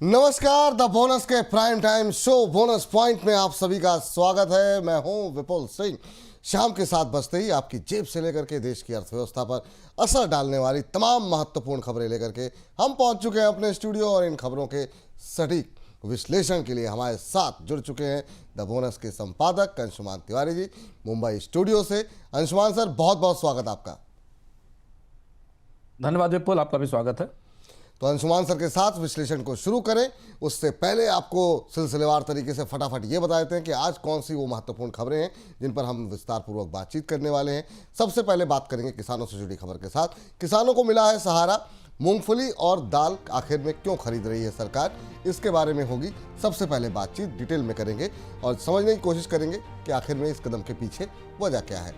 नमस्कार, the bonus के prime time show bonus point में आप सभी का स्वागत है। मैं हूं विपुल सिंह। शाम के 7 बजते ही आपकी जेब से लेकर के देश की अर्थव्यवस्था पर असर डालने वाली तमाम महत्वपूर्ण खबरें लेकर के हम पहुंच चुके हैं अपने स्टूडियो और इन खबरों के सटीक विश्लेषण के लिए हमारे साथ जुड़ चुके हैं द बोनस के संपादक अंशुमान तिवारी जी मुंबई स्टूडियो से। अंशुमान सर, बहुत बहुत स्वागत आपका। धन्यवाद विपुल, आपका भी स्वागत है। तो अंशुमान सर के साथ विश्लेषण को शुरू करें उससे पहले आपको सिलसिलेवार तरीके से फटाफट ये बता देते हैं कि आज कौन सी वो महत्वपूर्ण खबरें हैं जिन पर हम विस्तार पूर्वक बातचीत करने वाले हैं। सबसे पहले बात करेंगे किसानों से जुड़ी खबर के साथ। किसानों को मिला है सहारा, मूंगफली और दाल आखिर में क्यों खरीद रही है सरकार, इसके बारे में होगी सबसे पहले बातचीत। डिटेल में करेंगे और समझने की कोशिश करेंगे कि आखिर में इस कदम के पीछे वजह क्या है।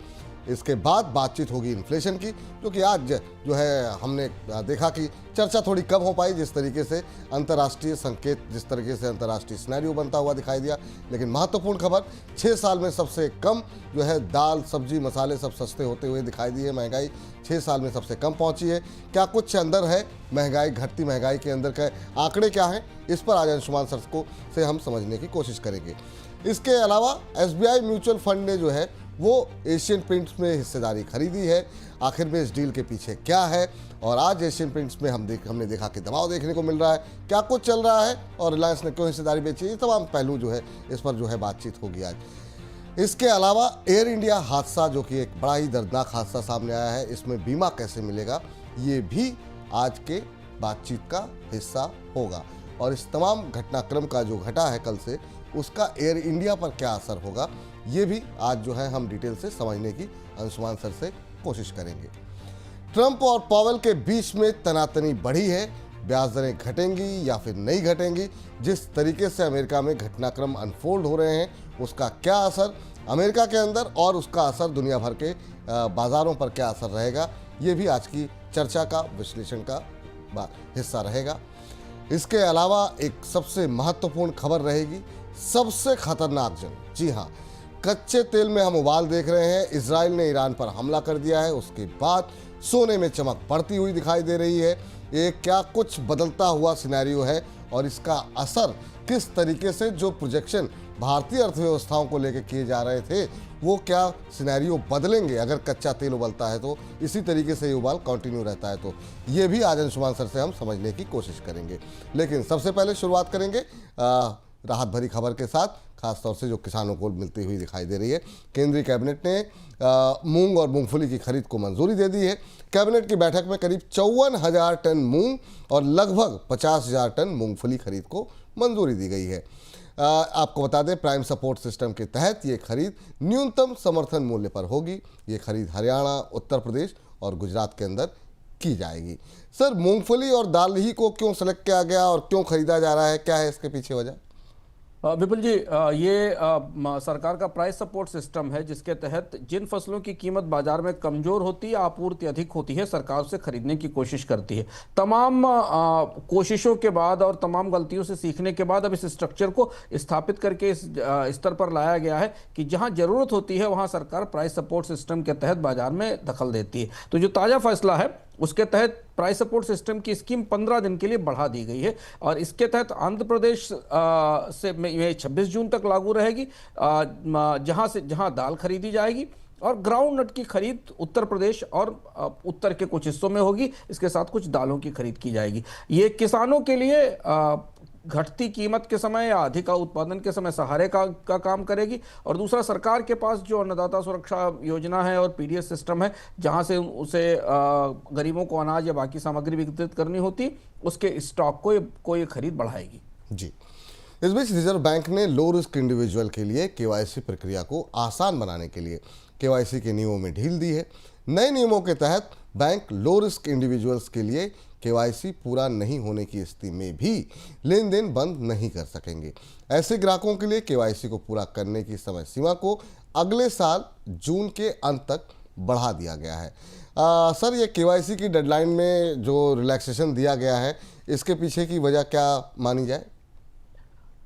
इसके बाद बातचीत होगी इन्फ्लेशन की, क्योंकि आज जो है हमने देखा कि चर्चा थोड़ी कम हो पाई जिस तरीके से अंतर्राष्ट्रीय संकेत, जिस तरीके से अंतर्राष्ट्रीय सिनेरियो बनता हुआ दिखाई दिया। लेकिन महत्वपूर्ण खबर, 6 साल में सबसे कम जो है दाल सब्जी मसाले सब सस्ते होते हुए दिखाई दिए। महंगाई 6 साल में सबसे कम पहुंची है। क्या कुछ अंदर है महंगाई, घटती महंगाई के अंदर के आंकड़े क्या हैं, इस पर आज अंशुमान सर को से हम समझने की कोशिश करेंगे। इसके अलावा SBI म्यूचुअल फंड ने जो है वो एशियन पेंट्स में हिस्सेदारी खरीदी है। आखिर में इस डील के पीछे क्या है, और आज एशियन पेंट्स में हमने देखा कि दबाव देखने को मिल रहा है, क्या कुछ चल रहा है और रिलायंस ने क्यों हिस्सेदारी बेची, ये तमाम पहलू जो है इस पर जो है बातचीत होगी आज। इसके अलावा एयर इंडिया हादसा, जो कि एक बड़ा ही दर्दनाक हादसा सामने आया है, इसमें बीमा कैसे मिलेगा, ये भी आज के बातचीत का हिस्सा होगा। और इस तमाम घटनाक्रम का जो घटा है कल से, उसका एयर इंडिया पर क्या असर होगा, ये भी आज जो है हम डिटेल से समझने की अंशुमान सर से कोशिश करेंगे। ट्रंप और पावेल के बीच में तनातनी बढ़ी है। ब्याज दरें घटेंगी या फिर नहीं घटेंगी, जिस तरीके से अमेरिका में घटनाक्रम अनफोल्ड हो रहे हैं, उसका क्या असर अमेरिका के अंदर और उसका असर दुनिया भर के बाज़ारों पर क्या असर रहेगा, ये भी आज की चर्चा का, विश्लेषण का हिस्सा रहेगा। इसके अलावा एक सबसे महत्वपूर्ण खबर रहेगी सबसे खतरनाक जंग। जी हाँ, कच्चे तेल में हम उबाल देख रहे हैं। इजराइल ने ईरान पर हमला कर दिया है, उसके बाद सोने में चमक बढ़ती हुई दिखाई दे रही है। ये क्या कुछ बदलता हुआ सिनेरियो है और इसका असर किस तरीके से, जो प्रोजेक्शन भारतीय अर्थव्यवस्थाओं को लेकर किए जा रहे थे, वो क्या सिनेरियो बदलेंगे अगर कच्चा तेल उबलता है तो, इसी तरीके से ये उबाल कंटिन्यू रहता है तो, ये भी आज अंशुमान सर से हम समझने की कोशिश करेंगे। लेकिन सबसे पहले शुरुआत करेंगे राहत भरी खबर के साथ, खासतौर से जो किसानों को मिलती हुई दिखाई दे रही है। केंद्रीय कैबिनेट ने मूंग और मूंगफली की खरीद को मंजूरी दे दी है। कैबिनेट की बैठक में करीब 54,000 टन मूंग और लगभग 50,000 टन मूंगफली खरीद को मंजूरी दी गई है। आपको बता दें, प्राइम सपोर्ट सिस्टम के तहत ये खरीद न्यूनतम समर्थन मूल्य पर होगी। ये खरीद हरियाणा, उत्तर प्रदेश और गुजरात के अंदर की जाएगी। सर, मूंगफली और दाल ही को क्यों सेलेक्ट किया गया और क्यों खरीदा जा रहा है, क्या है इसके पीछे वजह? विपुल जी, ये सरकार का प्राइस सपोर्ट सिस्टम है, जिसके तहत जिन फसलों की कीमत बाजार में कमजोर होती है, आपूर्ति अधिक होती है, सरकार उसे खरीदने की कोशिश करती है। तमाम कोशिशों के बाद और तमाम गलतियों से सीखने के बाद अब इस स्ट्रक्चर को स्थापित करके इस स्तर पर लाया गया है कि जहां जरूरत होती है वहां सरकार प्राइस सपोर्ट सिस्टम के तहत बाजार में दखल देती है। तो जो ताज़ा फैसला है उसके तहत प्राइस सपोर्ट सिस्टम की स्कीम 15 दिन के लिए बढ़ा दी गई है और इसके तहत आंध्र प्रदेश से 26 जून तक लागू रहेगी, जहां दाल खरीदी जाएगी, और ग्राउंड नट की खरीद उत्तर प्रदेश और उत्तर के कुछ हिस्सों में होगी। इसके साथ कुछ दालों की खरीद की जाएगी। ये किसानों के लिए घटती कीमत के समय या अधिक उत्पादन के समय सहारे का काम करेगी, और दूसरा, सरकार के पास जो अन्नदाता सुरक्षा योजना है और PDS सिस्टम है, जहां से उसे गरीबों को अनाज या बाकी सामग्री वितरित करनी होती, उसके स्टॉक को ये खरीद बढ़ाएगी। जी। इस बीच रिजर्व बैंक ने लो रिस्क इंडिविजुअल के लिए KYC प्रक्रिया को आसान बनाने के लिए KYC के नियमों में ढील दी है। नए नियमों के तहत बैंक लो रिस्क इंडिविजुअल्स के लिए KYC पूरा नहीं होने की स्थिति में भी लेन देन बंद नहीं कर सकेंगे। ऐसे ग्राहकों के लिए KYC को पूरा करने की समय सीमा को अगले साल जून के अंत तक बढ़ा दिया गया है। सर, ये KYC की डेडलाइन में जो रिलैक्सेशन दिया गया है, इसके पीछे की वजह क्या मानी जाए?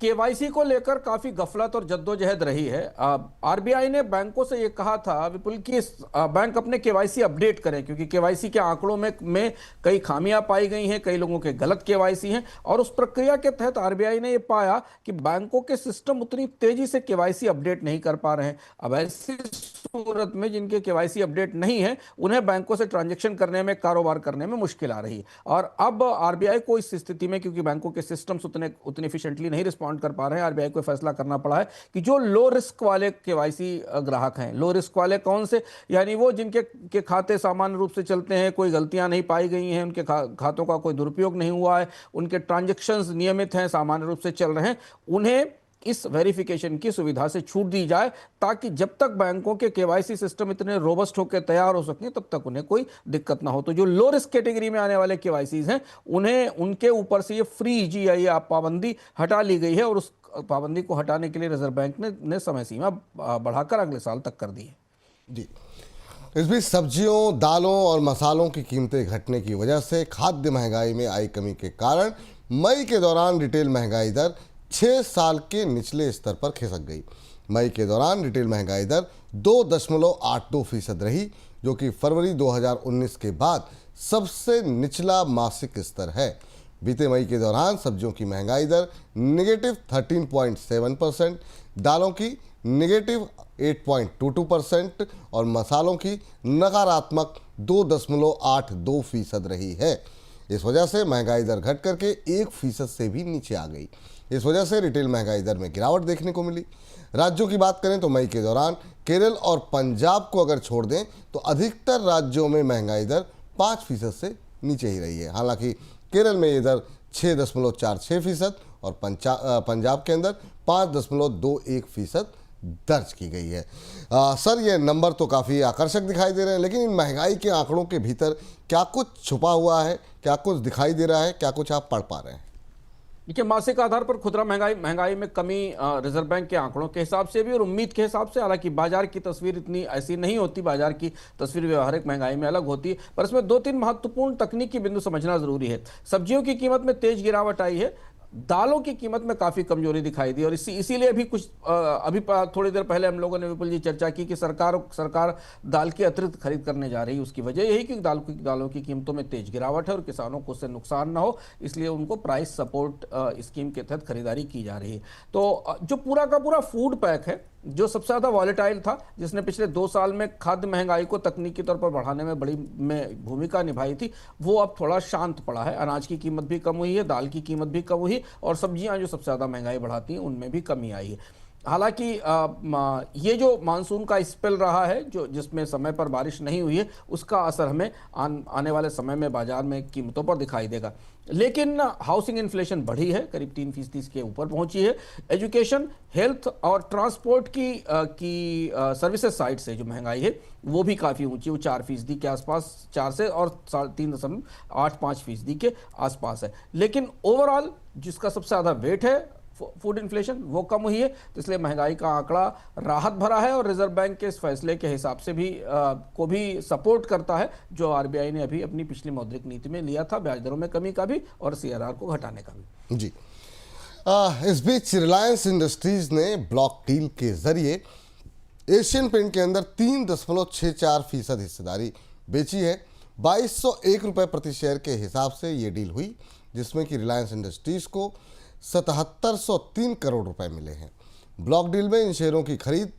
केवाईसी को लेकर काफी गफलत और जद्दोजहद रही है। आरबीआई ने बैंकों से ये कहा था विपुल कि बैंक अपने केवाईसी अपडेट करें, क्योंकि केवाईसी के आंकड़ों में कई खामियां पाई गई हैं, कई लोगों के गलत केवाईसी हैं, और उस प्रक्रिया के तहत आरबीआई ने ये पाया कि बैंकों के सिस्टम उतनी तेजी से केवाईसी अपडेट नहीं कर पा रहे हैं। अब ऐसी सूरत में जिनके केवाईसी अपडेट नहीं है, उन्हें बैंकों से ट्रांजैक्शन करने में, कारोबार करने में मुश्किल आ रही है। और अब आरबीआई को इस स्थिति में, क्योंकि बैंकों के सिस्टम्स उतने एफिशिएंटली नहीं रिस्पॉन्ड कर पा रहे हैं, आरबीआई को फैसला करना पड़ा है कि जो लो रिस्क वाले केवाईसी ग्राहक हैं, लो रिस्क वाले कौन से, यानी वो जिनके खाते सामान्य रूप से चलते हैं, कोई गलतियां नहीं पाई गई हैं, उनके खातों का कोई दुरुपयोग नहीं हुआ है, उनके ट्रांजैक्शंस नियमित हैं, सामान्य रूप से चल रहे हैं, उन्हें इस वेरिफिकेशन की सुविधा से छूट दी जाए, ताकि जब तक बैंकों के केवाईसी सिस्टम इतने रोबस्ट होकर तैयार हो सकें तब तक उन्हें कोई दिक्कत ना हो। तो जो लो रिस्क कैटेगरी में आने वाले केवाईसीज हैं, उन्हें उनके ऊपर से ये फ्री जीआई पाबंदी हटा ली गई है, और उस पाबंदी को हटाने के लिए रिजर्व बैंक ने समय सीमा बढ़ाकर अगले साल तक कर दी है। जी, इस बीच सब्जियों, दालों और मसालों की कीमतें घटने की वजह से खाद्य महंगाई में आई कमी के कारण मई के दौरान रिटेल महंगाई दर 6 साल के निचले स्तर पर खिसक गई। मई के दौरान रिटेल महंगाई दर 2.82% रही, जो कि फरवरी 2019 के बाद सबसे निचला मासिक स्तर है। बीते मई के दौरान सब्जियों की महंगाई दर -13.7%, दालों की -8.22% और मसालों की नकारात्मक 2.82% रही है। इस वजह से महंगाई दर घट करके 1% से भी नीचे आ गई। इस वजह से रिटेल महंगाई दर में गिरावट देखने को मिली। राज्यों की बात करें तो मई के दौरान केरल और पंजाब को अगर छोड़ दें तो अधिकतर राज्यों में महंगाई दर 5% से नीचे ही रही है। हालांकि केरल में ये दर 6.46% और पंजाब के अंदर 5.21% दर्ज की गई है। सर, ये नंबर तो काफ़ी आकर्षक दिखाई दे रहे हैं, लेकिन इन महंगाई के आंकड़ों के भीतर क्या कुछ छुपा हुआ है, क्या कुछ दिखाई दे रहा है, क्या कुछ आप पढ़ पा रहे हैं? देखिए, मासिक आधार पर खुदरा महंगाई में कमी रिजर्व बैंक के आंकड़ों के हिसाब से भी और उम्मीद के हिसाब से, हालांकि बाजार की तस्वीर इतनी ऐसी नहीं होती, बाजार की तस्वीर व्यवहारिक महंगाई में अलग होती है, पर इसमें 2-3 महत्वपूर्ण तकनीकी बिंदु समझना जरूरी है। सब्जियों की कीमत में तेज गिरावट आई है, दालों की कीमत में काफी कमजोरी दिखाई दी, और इसीलिए अभी थोड़ी देर पहले हम लोगों ने विपुल जी चर्चा की कि सरकार दाल की अतिरिक्त खरीद करने जा रही है। उसकी वजह यही कि दालों की कीमतों में तेज गिरावट है और किसानों को उससे नुकसान ना हो, इसलिए उनको प्राइस सपोर्ट स्कीम के तहत खरीदारी की जा रही है। तो जो पूरा का पूरा फूड पैक है, जो सबसे ज़्यादा वॉलेटाइल था, जिसने पिछले 2 साल में खाद्य महंगाई को तकनीकी तौर पर बढ़ाने में बड़ी भूमिका निभाई थी, वो अब थोड़ा शांत पड़ा है। अनाज की कीमत भी कम हुई है, दाल की कीमत भी कम हुई, और सब्जियां जो सबसे ज़्यादा महंगाई बढ़ाती हैं उनमें भी कमी आई है। हालांकि ये जो मानसून का स्पेल रहा है, जो जिसमें समय पर बारिश नहीं हुई है, उसका असर हमें आने वाले समय में बाजार में कीमतों पर दिखाई देगा। लेकिन हाउसिंग इन्फ्लेशन बढ़ी है, करीब 3% के ऊपर पहुंची है। एजुकेशन, हेल्थ और ट्रांसपोर्ट की सर्विसेज साइड से जो महंगाई है वो भी काफ़ी ऊंची, वो 4% के आसपास, 4 से और 3.85% के आसपास है। लेकिन ओवरऑल जिसका सबसे ज़्यादा वेट है फूड इन्फ्लेशन, वो कम हुई है, तो इसलिए महंगाई का आंकड़ा राहत भरा है और रिजर्व बैंक के इस फैसले के हिसाब से भी को भी सपोर्ट करता है, जो आरबीआई ने अभी अपनी पिछली मौद्रिक नीति में लिया था, ब्याज दरों में कमी का भी और सीआरआर को घटाने का भी। जी, इस बीच रिलायंस इंडस्ट्रीज ने ब्लॉक डील के जरिए एशियन पेंट के अंदर 3.64% हिस्सेदारी बेची है। 2201 रुपये प्रति शेयर के हिसाब से ये डील हुई, जिसमें कि रिलायंस इंडस्ट्रीज को 7703 करोड़ रुपए मिले हैं। ब्लॉक डील में इन शेयरों की खरीद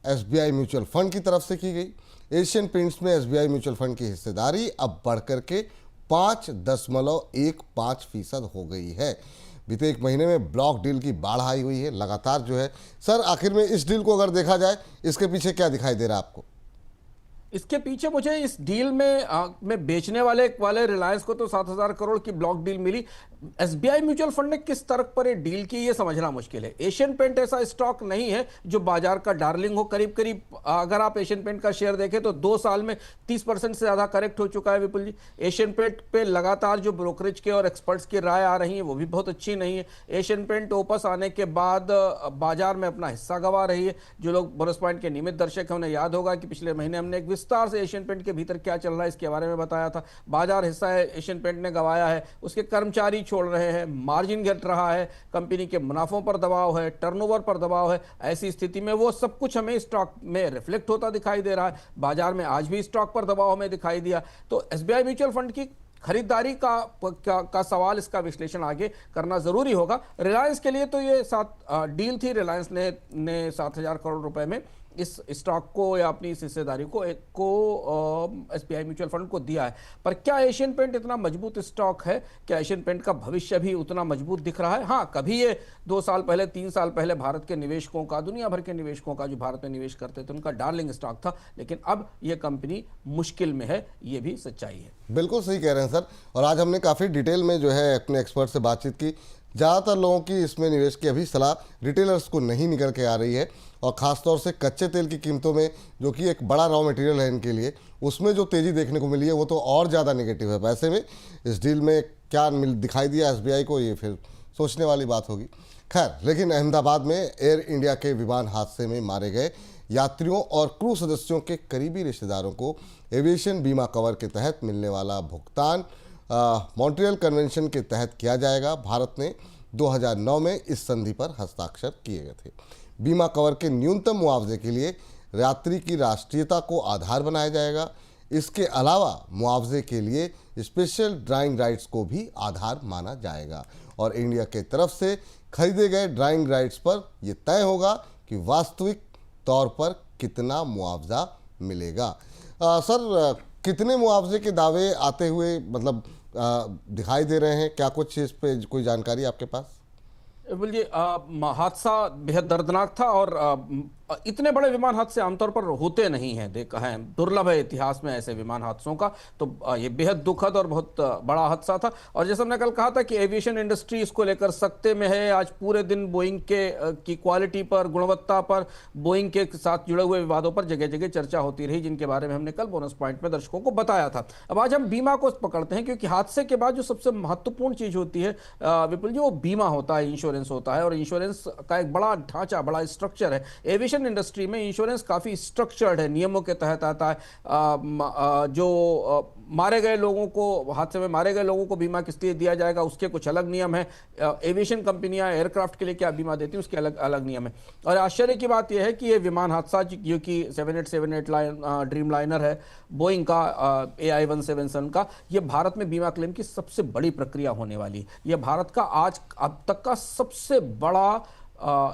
एसबीआई म्यूचुअल फंड की तरफ से की गई। एशियन पेंट्स में एसबीआई म्यूचुअल फंड की हिस्सेदारी अब बढ़कर के 5.15% हो गई है। बीते 1 महीने में ब्लॉक डील की बाढ़ आई हुई है लगातार जो है। सर, आखिर में इस डील को अगर देखा जाए, इसके पीछे क्या दिखाई दे रहा है आपको? इसके पीछे मुझे इस डील में बेचने वाले रिलायंस को तो 7000 करोड़ की ब्लॉक डील मिली। एसबीआई म्यूचुअल फंड ने किस तर्क पर ये डील की, ये समझना मुश्किल है। एशियन पेंट ऐसा स्टॉक नहीं है जो बाजार का डार्लिंग हो। करीब करीब अगर आप एशियन पेंट का शेयर देखें तो 2 साल में 30% से ज्यादा करेक्ट हो चुका है विपुल जी। एशियन पेंट पे लगातार जो ब्रोकरेज के और एक्सपर्ट्स की राय आ रही है वो भी बहुत अच्छी नहीं है। एशियन पेंट वापस आने के बाद बाजार में अपना हिस्सा गंवा रही है। जो लोग बोनस पॉइंट के नियमित दर्शक हैं उन्हें याद होगा कि पिछले महीने हमने एक विस्तार से एशियन पेंट के भीतर क्या चल रहा है इसके बारे में बताया था। बाजार हिस्सा है एशियन पेंट ने गंवाया है, उसके कर्मचारी छोड़ रहे हैं, मार्जिन घट रहा है, कंपनी के मुनाफों पर दबाव है, टर्नओवर पर दबाव है। ऐसी स्थिति में वो सब कुछ हमें स्टॉक में रिफ्लेक्ट होता दिखाई दे रहा है। बाजार में आज भी स्टॉक पर दबाव हमें दिखाई दिया। तो एसबीआई म्यूचुअल फंड की खरीदारी का सवाल, इसका विश्लेषण आगे करना जरूरी होगा। रिलायंस के लिए तो ये डील थी, रिलायंस ने 7,000 करोड़ रुपए में इस स्टॉक को या अपनी इस हिस्सेदारी को एसबीआई म्यूचुअल फंड को दिया है। पर क्या एशियन पेंट इतना मजबूत स्टॉक है? क्या एशियन पेंट का भविष्य भी उतना मजबूत दिख रहा है? हाँ, कभी ये 2 साल पहले 3 साल पहले भारत के निवेशकों का, दुनिया भर के निवेशकों का जो भारत में निवेश करते थे उनका डार्लिंग स्टॉक था, लेकिन अब ये कंपनी मुश्किल में है, ये भी सच्चाई है। बिल्कुल सही कह रहे हैं सर। और आज हमने काफ़ी डिटेल में जो है अपने एक्सपर्ट से बातचीत की। ज़्यादातर लोगों की इसमें निवेश की अभी सलाह रिटेलर्स को नहीं निकल के आ रही है, और ख़ासतौर से कच्चे तेल की कीमतों में, जो कि एक बड़ा रॉ मटेरियल है इनके लिए, उसमें जो तेज़ी देखने को मिली है वो तो और ज़्यादा नेगेटिव है। वैसे में इस डील में क्या दिखाई दिया एसबीआई को, ये फिर सोचने वाली बात होगी। खैर, लेकिन अहमदाबाद में एयर इंडिया के विमान हादसे में मारे गए यात्रियों और क्रू सदस्यों के करीबी रिश्तेदारों को एविएशन बीमा कवर के तहत मिलने वाला भुगतान मॉन्ट्रियल कन्वेंशन के तहत किया जाएगा। भारत ने 2009 में इस संधि पर हस्ताक्षर किए गए थे। बीमा कवर के न्यूनतम मुआवजे के लिए यात्री की राष्ट्रीयता को आधार बनाया जाएगा। इसके अलावा मुआवजे के लिए स्पेशल ड्राइंग राइट्स को भी आधार माना जाएगा, और इंडिया के तरफ से खरीदे गए ड्राइंग राइट्स पर यह तय होगा कि वास्तविक तौर पर कितना मुआवजा मिलेगा। सर, कितने मुआवजे के दावे आते हुए मतलब दिखाई दे रहे हैं? क्या कुछ इस पे कोई जानकारी आपके पास? बोलिए, हादसा बेहद दर्दनाक था, और इतने बड़े विमान हादसे आमतौर पर होते नहीं हैं, देखा है, दुर्लभ है इतिहास में ऐसे विमान हादसों का। तो ये बेहद दुखद और बहुत बड़ा हादसा था। और जैसे हमने कल कहा था कि एविएशन इंडस्ट्री इसको लेकर सख्ते में है। आज पूरे दिन बोइंग की क्वालिटी पर, गुणवत्ता पर, बोइंग के साथ जुड़े हुए विवादों पर जगह जगह चर्चा होती रही, जिनके बारे में हमने कल बोनस पॉइंट में दर्शकों को बताया था। अब आज हम बीमा को पकड़ते हैं, क्योंकि हादसे के बाद जो सबसे महत्वपूर्ण चीज होती है विपुल जी, वो बीमा होता है, इंश्योरेंस होता है। और इंश्योरेंस का एक बड़ा ढांचा, बड़ा स्ट्रक्चर है। एविएशन इंडस्ट्री में इंश्योरेंस काफी स्ट्रक्चर्ड है, नियमों के तहत आता है। जो मारे गए लोगों को, हादसे में मारे गए लोगों को बीमा किस लिए दिया जाएगा, उसके कुछ अलग नियम है। एविएशन कंपनियां एयरक्राफ्ट के लिए क्या बीमा देती हैं, उसके अलग अलग नियम है। और आश्चर्य की बात यह है कि ये विमान हादसा, जो कि 7878 ड्रीम लाइनर है बोइंग का, AI 177 का, ये भारत में बीमा क्लेम की सबसे बड़ी प्रक्रिया होने वाली है। यह भारत का आज अब तक का सबसे बड़ा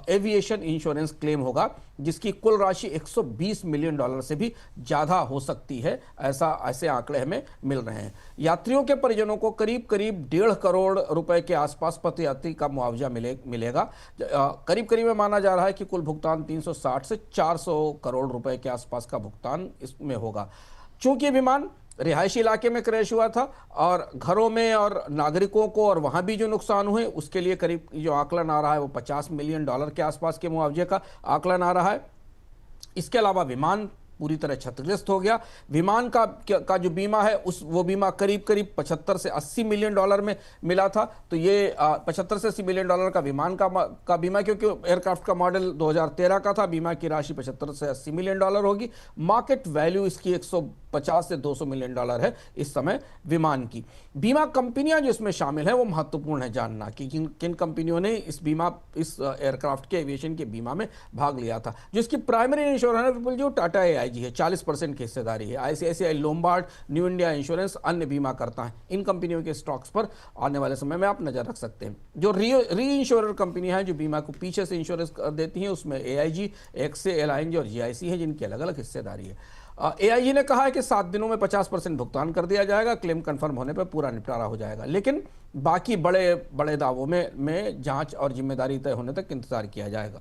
एविएशन इंश्योरेंस क्लेम होगा, जिसकी कुल राशि $120 मिलियन से भी ज्यादा हो सकती है। ऐसे आंकड़े हमें मिल रहे हैं। यात्रियों के परिजनों को करीब करीब 1.5 करोड़ रुपए के आसपास प्रति यात्री का मुआवजा मिलेगा। करीब करीब में माना जा रहा है कि कुल भुगतान 360 से 400 करोड़ रुपए के आसपास का भुगतान इसमें होगा। चूंकि विमान रिहायशी इलाके में क्रैश हुआ था, और घरों में और नागरिकों को और वहां भी जो नुकसान हुए उसके लिए करीब जो आकलन आ रहा है वो $50 मिलियन के आसपास के मुआवजे का आकलन आ रहा है। इसके अलावा विमान पूरी तरह क्षतिग्रस्त हो गया। विमान का जो बीमा है, वो बीमा करीब करीब 75 से 80 मिलियन डॉलर में मिला था। तो ये 75 से 80 मिलियन डॉलर का विमान का बीमा, क्योंकि एयरक्राफ्ट का मॉडल 2013 का था। बीमा की राशि 75 से 80 मिलियन डॉलर होगी। मार्केट वैल्यू इसकी 150 से 200 मिलियन डॉलर है इस समय विमान की। बीमा कंपनियां जो इसमें शामिल हैं वो महत्वपूर्ण है जानना कि किन कंपनियों ने इस इस एयरक्राफ्ट के एविएशन के बीमा में भाग लिया था। जो इसकी प्राइमरी इंश्योरर है जो टाटा AIG है, 40% की हिस्सेदारी है। ICICI Lombard, new India insurance अन्य बीमा करता है। इन कंपनियों के स्टॉक्स पर आने वाले समय में आप नजर रख सकते हैं। जो री इंश्योरर कंपनियां हैं जो बीमा को पीछे से इंश्योरेंस देती हैं, उसमें AIG, एक्से, LING और GIC है, जिनकी अलग अलग हिस्सेदारी है। AIG ने कहा है कि 7 दिनों में 50% भुगतान कर दिया जाएगा, क्लेम कंफर्म होने पर पूरा निपटारा हो जाएगा। लेकिन बाकी बड़े बड़े दावों में जांच और जिम्मेदारी तय होने तक इंतजार किया जाएगा।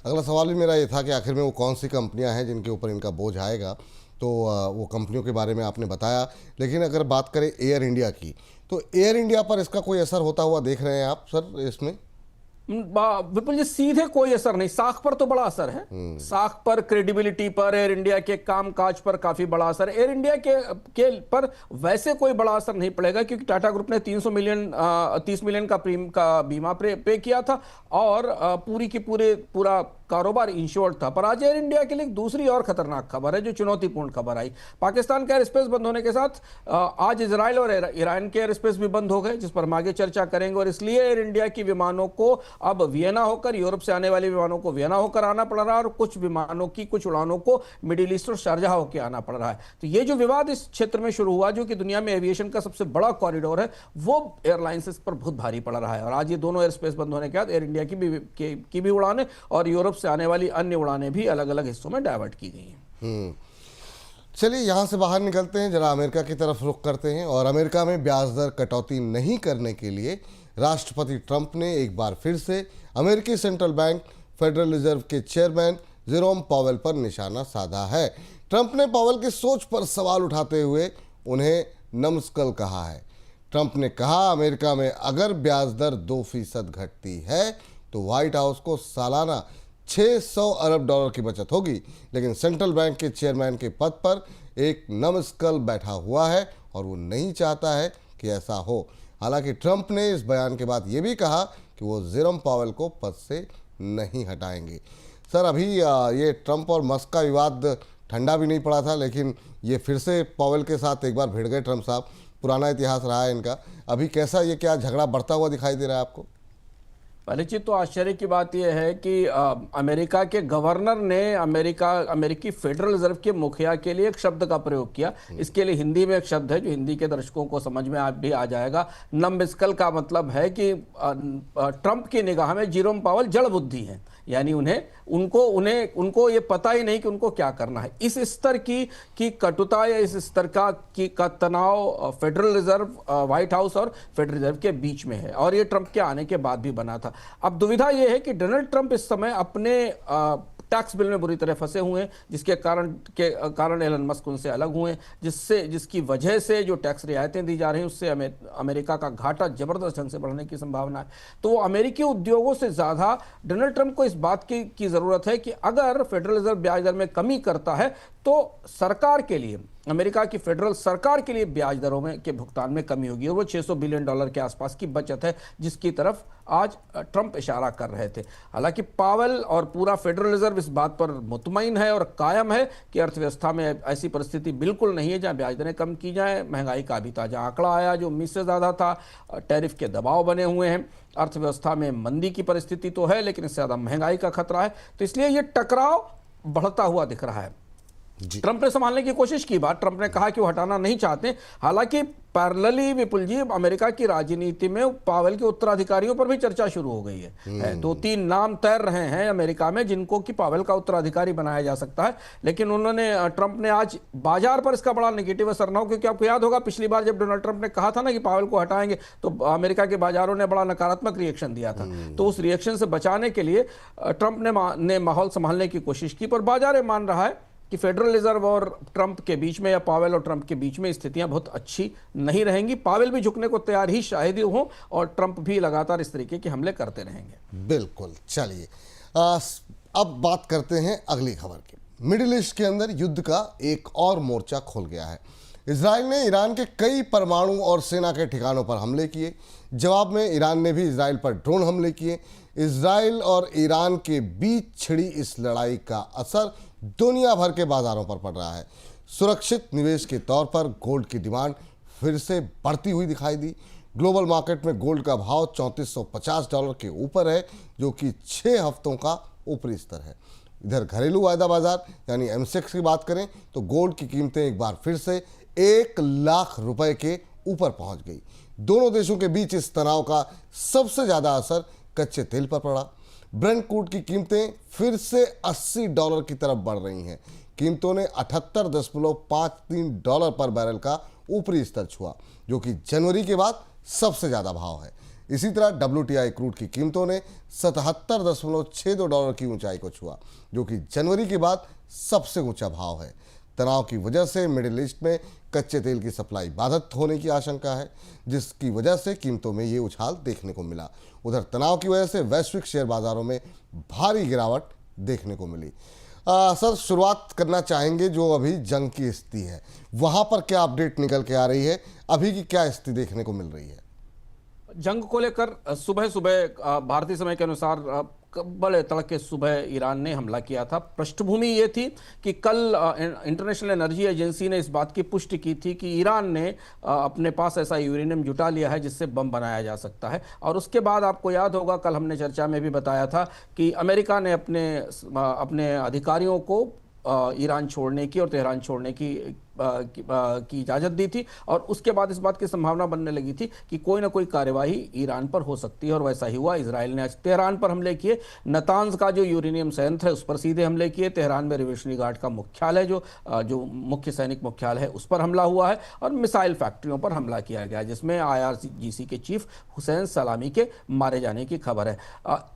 अगला सवाल भी मेरा ये था कि आखिर में वो कौन सी कंपनियां हैं जिनके ऊपर इनका बोझ आएगा। तो वो कंपनियों के बारे में आपने बताया, लेकिन अगर बात करें एयर इंडिया की, तो एयर इंडिया पर इसका कोई असर होता हुआ देख रहे हैं आप सर इसमें? विपुल जी, सीधे कोई असर नहीं। साख पर तो बड़ा असर है, साख पर, क्रेडिबिलिटी पर, एयर इंडिया के कामकाज पर काफी बड़ा असर है। एयर इंडिया के पर वैसे कोई बड़ा असर नहीं पड़ेगा, क्योंकि टाटा ग्रुप ने 30 मिलियन का बीमा पे किया था, और पूरा कारोबार इंश्योर्ड था। पर आज एयर इंडिया के लिए एक दूसरी और खतरनाक खबर है जो चुनौतीपूर्ण खबर आई। पाकिस्तान का एयर स्पेस बंद होने के साथ आज इजराइल और ईरान के एयर स्पेस भी बंद हो गए, जिस पर हम आगे चर्चा करेंगे। और इसलिए एयर इंडिया की विमानों को अब वियना होकर, यूरोप से आने वाले विमानों को वियना होकर आना पड़ रहा है, और कुछ विमानों की कुछ उड़ानों को मिडिल ईस्ट और शारजाह होकर आना पड़ रहा है। तो ये जो विवाद इस क्षेत्र में शुरू हुआ, जो कि दुनिया में एविएशन का सबसे बड़ा कॉरिडोर है, वो एयरलाइंस पर बहुत भारी पड़ रहा है। और आज ये दोनों एयर स्पेस बंद होने के बाद एयर इंडिया की भी उड़ानें और यूरोप से आने वाली अन्य उड़ानें भी अलग अलग हिस्सों में डाइवर्ट की गई हैं। चलिए यहाँ से बाहर निकलते हैं, जरा अमेरिका की तरफ रुख करते हैं। और अमेरिका में ब्याज दर कटौती नहीं करने के लिए राष्ट्रपति ट्रंप ने एक बार फिर से अमेरिकी सेंट्रल बैंक फेडरल रिजर्व के चेयरमैन जेरोम पावेल पर निशाना साधा है। ट्रंप ने पावेल की सोच पर सवाल उठाते हुए उन्हें नमस्कल कहा है। ट्रंप ने कहा, अमेरिका में अगर ब्याज दर 2% घटती है तो व्हाइट हाउस को सालाना $600 अरब की बचत होगी, लेकिन सेंट्रल बैंक के चेयरमैन के पद पर एक नमस्कल बैठा हुआ है और वो नहीं चाहता है कि ऐसा हो। हालांकि ट्रंप ने इस बयान के बाद ये भी कहा कि वो जेरोम पावेल को पद से नहीं हटाएंगे। सर, अभी ये ट्रंप और मस्क का विवाद ठंडा भी नहीं पड़ा था, लेकिन ये फिर से पावेल के साथ एक बार भिड़ गए ट्रंप साहब। पुराना इतिहास रहा है इनका। अभी कैसा ये क्या झगड़ा बढ़ता हुआ दिखाई दे रहा है आपको? पहली चीज तो आश्चर्य की बात यह है कि अमेरिका के गवर्नर ने अमेरिकी फेडरल रिजर्व के मुखिया के लिए एक शब्द का प्रयोग किया। इसके लिए हिंदी में एक शब्द है जो हिंदी के दर्शकों को समझ में भी आ जाएगा। नम्बिस्कल का मतलब है कि ट्रंप की निगाह में जेरोम पावेल जड़ बुद्धि है, यानी उनको ये पता ही नहीं कि उनको क्या करना है। इस स्तर की कटुता या इस स्तर का तनाव फेडरल रिजर्व, व्हाइट हाउस और फेडरल रिजर्व के बीच में है, और ये ट्रंप के आने के बाद भी बना था। अब दुविधा यह है कि डोनाल्ड ट्रंप इस समय अपने टैक्स बिल में बुरी तरह फंसे हुए हैं, जिसके कारण एलन मस्क उनसे अलग हुए, जिसकी वजह से जो टैक्स रियायतें दी जा रही हैं उससे अमेरिका का घाटा जबरदस्त ढंग से बढ़ने की संभावना है। तो अमेरिकी उद्योगों से ज्यादा डोनाल्ड ट्रंप को इस बात की जरूरत है कि अगर फेडरल रिजर्व ब्याज दर में कमी करता है तो सरकार के लिए, अमेरिका की फेडरल सरकार के लिए ब्याज दरों में के भुगतान में कमी होगी, और वो $600 बिलियन के आसपास की बचत है, जिसकी तरफ आज ट्रंप इशारा कर रहे थे। हालांकि पावेल और पूरा फेडरल रिजर्व इस बात पर मुतमईन है और कायम है कि अर्थव्यवस्था में ऐसी परिस्थिति बिल्कुल नहीं है जहां ब्याज दरें कम की जाएं। महंगाई का भी ताजा आंकड़ा आया जो 19 से ज्यादा था, टैरिफ के दबाव बने हुए हैं, अर्थव्यवस्था में मंदी की परिस्थिति तो है लेकिन इससे ज्यादा महंगाई का खतरा है। तो इसलिए यह टकराव बढ़ता हुआ दिख रहा है। ट्रंप ने संभालने की कोशिश की बात, ट्रंप ने कहा कि वो हटाना नहीं चाहते। हालांकि पैरेलली विपुल जी, अमेरिका की राजनीति में पावेल के उत्तराधिकारियों पर भी चर्चा शुरू हो गई है। 2-3 नाम तैर रहे हैं अमेरिका में जिनको कि पावेल का उत्तराधिकारी बनाया जा सकता है, लेकिन ट्रंप ने आज बाजार पर इसका बड़ा नेगेटिव असर ना हो, क्योंकि आपको याद होगा पिछली बार जब डोनाल्ड ट्रंप ने कहा था ना कि पावेल को हटाएंगे तो अमेरिका के बाजारों ने बड़ा नकारात्मक रिएक्शन दिया था। तो उस रिएक्शन से बचाने के लिए ट्रंप ने माहौल संभालने की कोशिश की, पर बाजार मान रहा है कि फेडरल रिजर्व और ट्रंप के बीच में या पावेल और ट्रंप के बीच में स्थितियां बहुत अच्छी नहीं रहेंगी। पावेल भी झुकने को तैयार ही शायद ही हो, और ट्रंप भी लगातार इस तरीके के हमले करते रहेंगे। बिल्कुल। चलिए अब बात करते हैं अगली खबर की। मिडिल ईस्ट के अंदर युद्ध का एक और मोर्चा खुल गया है। इजराइल ने ईरान के कई परमाणु और सेना के ठिकानों पर हमले किए। जवाब में ईरान ने भी इजराइल पर ड्रोन हमले किए। इजराइल और ईरान के बीच छिड़ी इस लड़ाई का असर दुनिया भर के बाजारों पर पड़ रहा है। सुरक्षित निवेश के तौर पर गोल्ड की डिमांड फिर से बढ़ती हुई दिखाई दी। ग्लोबल मार्केट में गोल्ड का भाव $3450 के ऊपर है, जो कि 6 हफ्तों का ऊपरी स्तर है। इधर घरेलू वायदा बाजार यानी एमसेक्स की बात करें तो गोल्ड की कीमतें एक बार फिर से 1 लाख रुपए के ऊपर पहुंच गई। दोनों देशों के बीच इस तनाव का सबसे ज्यादा असर कच्चे तेल पर पड़ा। ब्रेंट क्रूड की कीमतें फिर से $80 की तरफ बढ़ रही हैं। कीमतों ने $78.53 पर बैरल का ऊपरी स्तर छुआ, जो कि जनवरी के बाद सबसे ज़्यादा भाव है। इसी तरह WTI क्रूड की कीमतों ने $77.62 की ऊंचाई को छुआ, जो कि जनवरी के बाद सबसे ऊंचा भाव है। तनाव की वजह से मिडिल ईस्ट में कच्चे तेल की सप्लाई बाधित होने की आशंका है, जिसकी वजह से कीमतों में ये उछाल देखने को मिला। उधर तनाव की वजह से वैश्विक शेयर बाजारों में भारी गिरावट देखने को मिली। सर, शुरुआत करना चाहेंगे जो अभी जंग की स्थिति है, वहां पर क्या अपडेट निकल के आ रही है, अभी की क्या स्थिति देखने को मिल रही है? जंग को लेकर सुबह सुबह भारतीय समय के अनुसार बड़े तड़के सुबह ईरान ने हमला किया था। पृष्ठभूमि ये थी कि कल इंटरनेशनल एनर्जी एजेंसी ने इस बात की पुष्टि की थी कि ईरान ने अपने पास ऐसा यूरेनियम जुटा लिया है जिससे बम बनाया जा सकता है। और उसके बाद आपको याद होगा, कल हमने चर्चा में भी बताया था कि अमेरिका ने अपने अधिकारियों को ईरान छोड़ने की और तेहरान छोड़ने की इजाज़त दी थी, और उसके बाद इस बात की संभावना बनने लगी थी कि कोई ना कोई कार्यवाही ईरान पर हो सकती है, और वैसा ही हुआ। इजराइल ने आज तेहरान पर हमले किए, नतांज का जो यूरेनियम संयंत्र है उस पर सीधे हमले किए, तेहरान में रिवोल्यूशनरी गार्ड का मुख्यालय जो मुख्य सैनिक मुख्यालय है उस पर हमला हुआ है, और मिसाइल फैक्ट्रियों पर हमला किया गया जिसमें IRGC के चीफ हुसैन सलामी के मारे जाने की खबर है।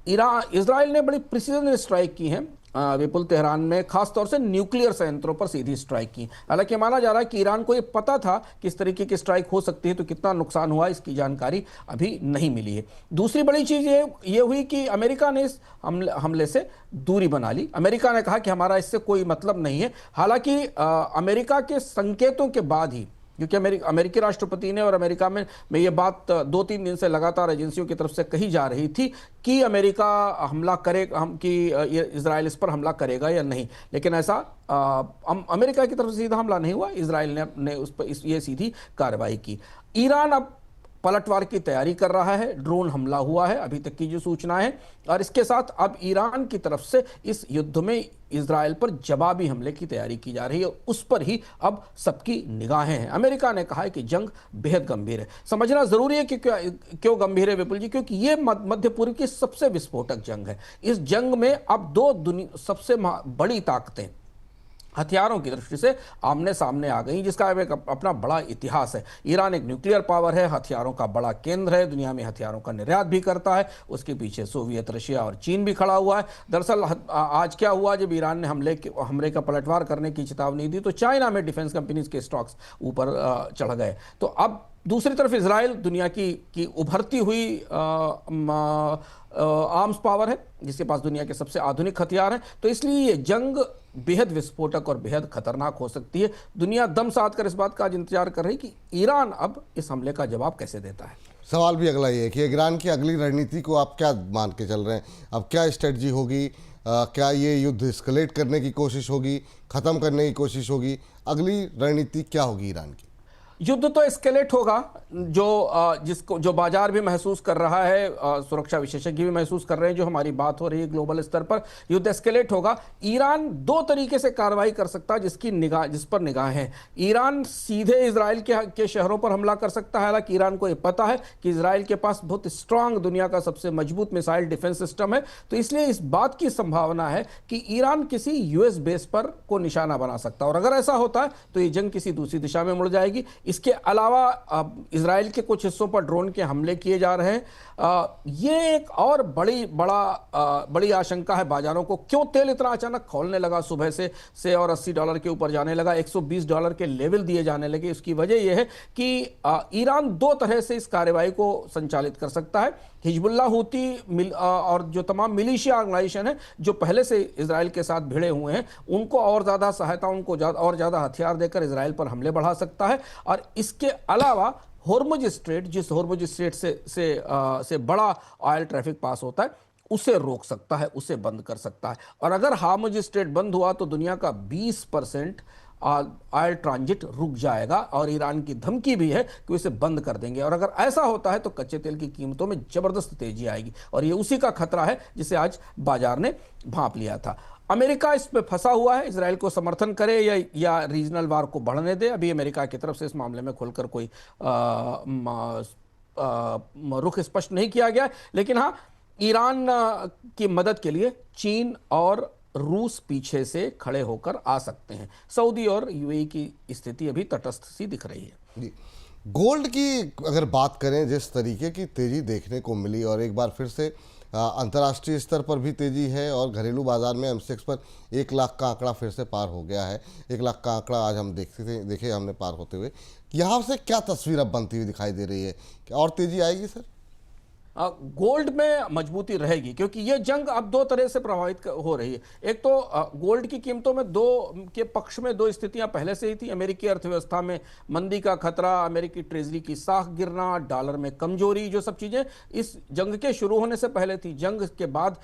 इजराइल ने बड़ी प्रिसीजन स्ट्राइक की है विपुल, तेहरान में खास तौर से न्यूक्लियर संयंत्रों पर सीधी स्ट्राइक की। हालांकि माना जा रहा है कि ईरान को ये पता था कि इस तरीके की स्ट्राइक हो सकती है, तो कितना नुकसान हुआ इसकी जानकारी अभी नहीं मिली है। दूसरी बड़ी चीज ये हुई कि अमेरिका ने इस हमले से दूरी बना ली। अमेरिका ने कहा कि हमारा इससे कोई मतलब नहीं है। हालांकि अमेरिका के संकेतों के बाद ही, क्योंकि अमेरिकी राष्ट्रपति ने और अमेरिका में ये बात 2-3 दिन से लगातार एजेंसियों की तरफ से कही जा रही थी कि अमेरिका हमला करेगा, कि इजराइल इस पर हमला करेगा या नहीं, लेकिन ऐसा अमेरिका की तरफ से सीधा हमला नहीं हुआ। इजराइल ने उस पर ये सीधी कार्रवाई की। ईरान अब पलटवार की तैयारी कर रहा है, ड्रोन हमला हुआ है अभी तक की जो सूचना है, और इसके साथ अब ईरान की तरफ से इस युद्ध में इजराइल पर जवाबी हमले की तैयारी की जा रही है। उस पर ही अब सबकी निगाहें हैं। अमेरिका ने कहा है कि जंग बेहद गंभीर है। समझना जरूरी है कि क्यों गंभीर है विपुल जी, क्योंकि यह मध्य पूर्व की सबसे विस्फोटक जंग है। इस जंग में अब दो सबसे बड़ी ताकतें हथियारों की दृष्टि से आमने सामने आ गई, जिसका एक अपना बड़ा इतिहास है। ईरान एक न्यूक्लियर पावर है, हथियारों का बड़ा केंद्र है, दुनिया में हथियारों का निर्यात भी करता है। उसके पीछे सोवियत, रशिया और चीन भी खड़ा हुआ है। दरअसल आज क्या हुआ, जब ईरान ने हमले का पलटवार करने की चेतावनी दी तो चाइना में डिफेंस कंपनीज के स्टॉक्स ऊपर चढ़ गए। तो अब दूसरी तरफ इजराइल दुनिया की उभरती हुई आर्म्स पावर है, जिसके पास दुनिया के सबसे आधुनिक हथियार हैं। तो इसलिए ये जंग बेहद विस्फोटक और बेहद खतरनाक हो सकती है। दुनिया दम साध कर इस बात का आज इंतजार कर रही कि ईरान अब इस हमले का जवाब कैसे देता है। सवाल भी अगला ये है कि ईरान की अगली रणनीति को आप क्या मान के चल रहे हैं? अब क्या स्ट्रेटजी होगी? क्या ये युद्ध एस्केलेट करने की कोशिश होगी, ख़त्म करने की कोशिश होगी? अगली रणनीति क्या होगी ईरान की? युद्ध तो एस्केलेट होगा, जो बाजार भी महसूस कर रहा है, सुरक्षा विशेषज्ञ भी महसूस कर रहे हैं, जो हमारी बात हो रही है ग्लोबल स्तर पर, युद्ध एस्केलेट होगा। ईरान दो तरीके से कार्रवाई कर सकता है जिस पर निगाह है। ईरान सीधे इजराइल के शहरों पर हमला कर सकता है। हालांकि ईरान को यह पता है कि इजराइल के पास बहुत स्ट्रांग, दुनिया का सबसे मजबूत मिसाइल डिफेंस सिस्टम है, तो इसलिए इस बात की संभावना है कि ईरान किसी US बेस पर को निशाना बना सकता है, और अगर ऐसा होता है तो ये जंग किसी दूसरी दिशा में मुड़ जाएगी। इसके अलावा इजराइल के कुछ हिस्सों पर ड्रोन के हमले किए जा रहे हैं। ये एक और बड़ी आशंका है बाजारों को। क्यों तेल इतना अचानक खौलने लगा सुबह से और $80 के ऊपर जाने लगा, $120 के लेवल दिए जाने लगे? उसकी वजह यह है कि ईरान दो तरह से इस कार्रवाई को संचालित कर सकता है। हिजबुल्लाह, हूती और जो तमाम मिलिशिया ऑर्गेनाइजेशन है जो पहले से इजराइल के साथ भिड़े हुए हैं, उनको और ज़्यादा सहायता, उनको और ज़्यादा हथियार देकर इजराइल पर हमले बढ़ा सकता है। और इसके अलावा होर्मुज स्ट्रेट, जिस होर्मुज स्ट्रेट से बड़ा ऑयल ट्रैफिक पास होता है, उसे रोक सकता है, उसे बंद कर सकता है। और अगर होर्मुज स्ट्रेट बंद हुआ तो दुनिया का 20% ऑयल ट्रांजिट रुक जाएगा, और ईरान की धमकी भी है कि इसे बंद कर देंगे। और अगर ऐसा होता है तो कच्चे तेल की कीमतों में जबरदस्त तेजी आएगी, और ये उसी का खतरा है जिसे आज बाजार ने भांप लिया था। अमेरिका इस पे फंसा हुआ है, इजराइल को समर्थन करे या रीजनल वार को बढ़ने दे। अभी अमेरिका की तरफ से इस मामले में खुलकर कोई रुख स्पष्ट नहीं किया गया, लेकिन हाँ, ईरान की मदद के लिए चीन और रूस पीछे से खड़े होकर आ सकते हैं। सऊदी और UAE की स्थिति अभी तटस्थ सी दिख रही है। जी, गोल्ड की अगर बात करें, जिस तरीके की तेजी देखने को मिली, और एक बार फिर से अंतर्राष्ट्रीय स्तर पर भी तेजी है, और घरेलू बाजार में MCX पर 1 लाख का आंकड़ा फिर से पार हो गया है। 1 लाख का आंकड़ा आज हम देखे हमने पार होते हुए। यहाँ से क्या तस्वीर अब बनती हुई दिखाई दे रही है? क्या और तेजी आएगी सर? गोल्ड में मजबूती रहेगी, क्योंकि ये जंग अब दो तरह से प्रभावित हो रही है। एक तो गोल्ड की कीमतों में दो के पक्ष में दो स्थितियां पहले से ही थी। अमेरिकी अर्थव्यवस्था में मंदी का खतरा, अमेरिकी ट्रेजरी की साख गिरना, डॉलर में कमजोरी, जो सब चीजें इस जंग के शुरू होने से पहले थी। जंग के बाद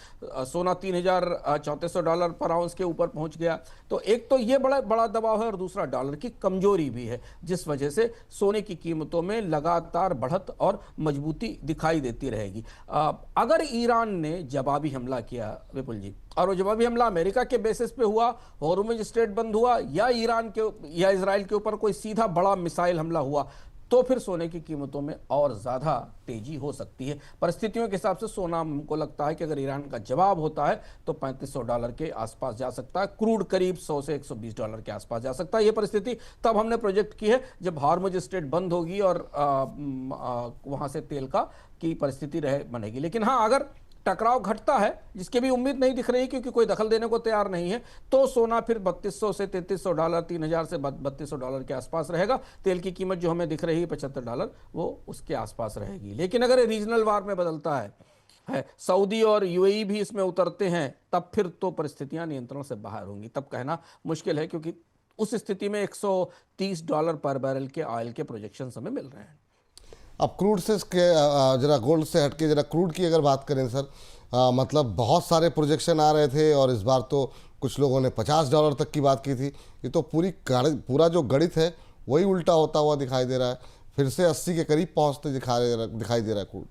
सोना $3,3400 पर आउंस के ऊपर पहुंच गया। तो एक तो ये बड़ा बड़ा दबाव है, और दूसरा डॉलर की कमजोरी भी है, जिस वजह से सोने की कीमतों में लगातार बढ़त और मजबूती दिखाई देती रहेगी। अगर ईरान ने जवाबी हमला किया विपुल जी, और वो जवाबी हमला अमेरिका के बेसिस पे हुआ, हॉर्मुज स्ट्रेट बंद हुआ, या ईरान के या इजराइल के ऊपर कोई सीधा बड़ा मिसाइल हमला हुआ, तो फिर सोने की कीमतों में और ज्यादा तेजी हो सकती है। परिस्थितियों के हिसाब से सोना, हमको लगता है कि अगर ईरान का जवाब होता है तो $3500 के आसपास जा सकता है। क्रूड करीब $100 से $120 के आसपास जा सकता है। यह परिस्थिति तब हमने प्रोजेक्ट की है जब हॉर्मुज स्ट्रेट बंद होगी और वहां से तेल की परिस्थिति बनेगी। लेकिन हाँ, अगर टकराव घटता है, जिसकी भी उम्मीद नहीं दिख रही क्योंकि कोई दखल देने को तैयार नहीं है, तो सोना फिर $3200 से $3300, $3000 से $3200 के आसपास रहेगा। तेल की कीमत जो हमें दिख रही है $75, वो उसके आसपास रहेगी। लेकिन अगर रीजनल वार में बदलता है, सऊदी और यूएई भी इसमें उतरते हैं, तब फिर तो परिस्थितियां नियंत्रण से बाहर होंगी। तब कहना मुश्किल है, क्योंकि उस स्थिति में $130 पर बैरल के ऑयल के प्रोजेक्शन हमें मिल रहे हैं। अब क्रूड से जरा गोल्ड से हटके जरा क्रूड की अगर बात करें सर, मतलब बहुत सारे प्रोजेक्शन आ रहे थे, और इस बार तो कुछ लोगों ने $50 तक की बात की थी। ये तो पूरा जो गणित है वही उल्टा होता हुआ दिखाई दे रहा है। फिर से 80 के करीब पहुंचते दिखाई दे रहा है क्रूड।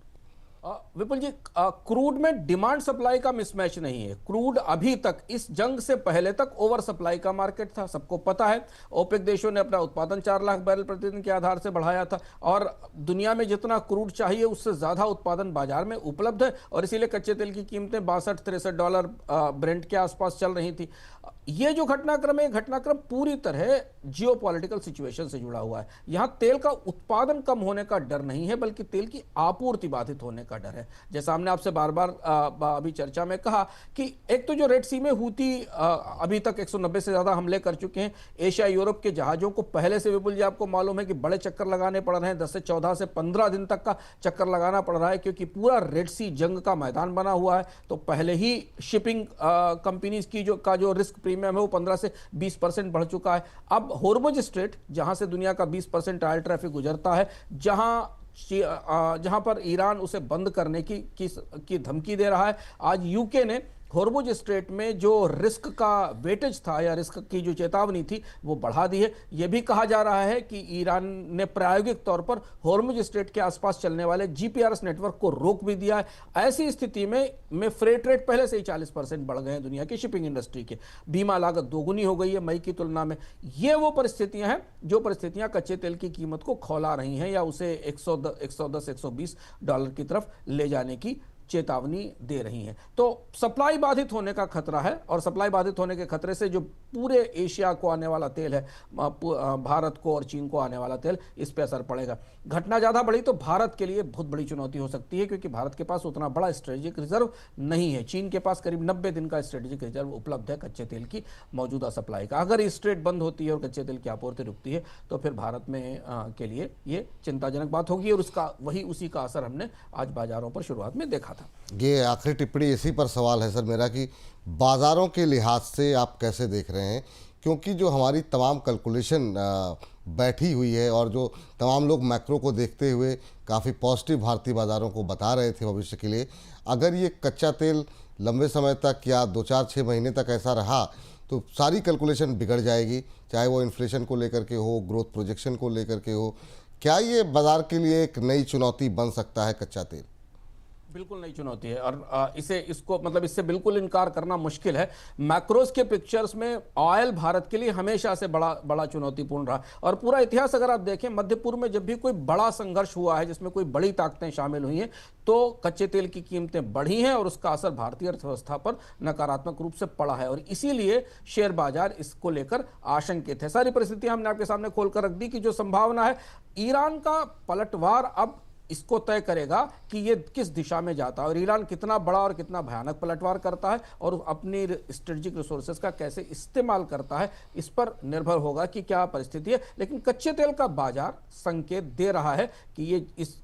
विपुल जी, क्रूड में डिमांड सप्लाई का मिसमैच नहीं है। क्रूड अभी तक, इस जंग से पहले तक ओवर सप्लाई का मार्केट था, सबको पता है। ओपेक देशों ने अपना उत्पादन 4 लाख बैरल प्रतिदिन के आधार से बढ़ाया था, और दुनिया में जितना क्रूड चाहिए उससे ज्यादा उत्पादन बाजार में उपलब्ध है, और इसीलिए कच्चे तेल की कीमतें $62-63 ब्रेंट के आसपास चल रही थी। ये जो घटनाक्रम है, घटनाक्रम पूरी तरह जियोपॉलिटिकल सिचुएशन से जुड़ा हुआ है। यहां तेल का उत्पादन कम होने का डर नहीं है, बल्कि तेल की आपूर्ति बाधित होने का डर है। जैसा हमने आपसे बार बार अभी चर्चा में कहा कि एक तो जो रेड सी में हूती अभी तक 190 से ज्यादा हमले कर चुके हैं। एशिया यूरोप के जहाजों को पहले से, विपुल जी आपको मालूम है कि बड़े चक्कर लगाने पड़ रहे हैं, 10 से 14 से 15 दिन तक का चक्कर लगाना पड़ रहा है, क्योंकि पूरा रेड सी जंग का मैदान बना हुआ है। तो पहले ही शिपिंग कंपनीज की जो रिस्क प्रीमियम है वो 15 से 20% बढ़ चुका है। अब हॉर्मुज स्ट्रेट, जहां से दुनिया का 20% ऑयल ट्रैफिक गुजरता है, जहां पर ईरान उसे बंद करने की धमकी दे रहा है, आज यूके ने हॉर्मुज स्ट्रेट में जो रिस्क का वेटेज था, या रिस्क की जो चेतावनी थी, वो बढ़ा दी है। यह भी कहा जा रहा है कि ईरान ने प्रायोगिक तौर पर हॉर्मुज स्ट्रेट के आसपास चलने वाले जीपीआरएस नेटवर्क को रोक भी दिया है। ऐसी स्थिति में फ्रेट रेट पहले से ही 40% बढ़ गए हैं दुनिया की शिपिंग इंडस्ट्री के। बीमा लागत दोगुनी हो गई है मई की तुलना में। ये वो परिस्थितियां हैं जो परिस्थितियां कच्चे तेल की कीमत को खौला रही हैं, या उसे $110-120 की तरफ ले जाने की चेतावनी दे रही हैं। तो सप्लाई बाधित होने का खतरा है, और सप्लाई बाधित होने के खतरे से जो पूरे एशिया को आने वाला तेल है, भारत को और चीन को आने वाला तेल, इस पे असर पड़ेगा। घटना ज्यादा बढ़ी तो भारत के लिए बहुत बड़ी चुनौती हो सकती है, क्योंकि भारत के पास उतना बड़ा स्ट्रेटेजिक रिजर्व नहीं है। चीन के पास करीब 90 दिन का स्ट्रेटेजिक रिजर्व उपलब्ध है कच्चे तेल की मौजूदा सप्लाई का। अगर स्ट्रेट बंद होती है और कच्चे तेल की आपूर्ति रुकती है, तो फिर भारत में के लिए ये चिंताजनक बात होगी, और उसी का असर हमने आज बाजारों पर शुरुआत में देखा था। ये आखिरी टिप्पणी इसी पर सवाल है सर मेरा, कि बाज़ारों के लिहाज से आप कैसे देख रहे हैं, क्योंकि जो हमारी तमाम कैलकुलेशन बैठी हुई है, और जो तमाम लोग मैक्रो को देखते हुए काफ़ी पॉजिटिव भारतीय बाज़ारों को बता रहे थे भविष्य के लिए, अगर ये कच्चा तेल लंबे समय तक या 2-4-6 महीने तक ऐसा रहा तो सारी कैलकुलेशन बिगड़ जाएगी, चाहे वो इन्फ्लेशन को लेकर के हो, ग्रोथ प्रोजेक्शन को लेकर के हो। क्या ये बाज़ार के लिए एक नई चुनौती बन सकता है कच्चा तेल? बिल्कुल नई चुनौती है, और इससे बिल्कुल इनकार करना मुश्किल है। मैक्रोस के पिक्चर्स में ऑयल भारत के लिए हमेशा से बड़ा चुनौतीपूर्ण रहा, और पूरा इतिहास अगर आप देखें, मध्य पूर्व में जब भी कोई बड़ा संघर्ष हुआ है जिसमें कोई बड़ी ताकतें शामिल हुई हैं, तो कच्चे तेल की कीमतें बढ़ी हैं, और उसका असर भारतीय अर्थव्यवस्था पर नकारात्मक रूप से पड़ा है, और इसीलिए शेयर बाजार इसको लेकर आशंकित है। सारी परिस्थितियां हमने आपके सामने खोलकर रख दी कि जो संभावना है ईरान का पलटवार अब इसको तय करेगा कि ये किस दिशा में जाता है और ईरान कितना बड़ा और कितना भयानक पलटवार करता है और अपनी स्ट्रेटेजिक रिसोर्सेज का कैसे इस्तेमाल करता है, इस पर निर्भर होगा कि क्या परिस्थिति है। लेकिन कच्चे तेल का बाजार संकेत दे रहा है कि ये इसकी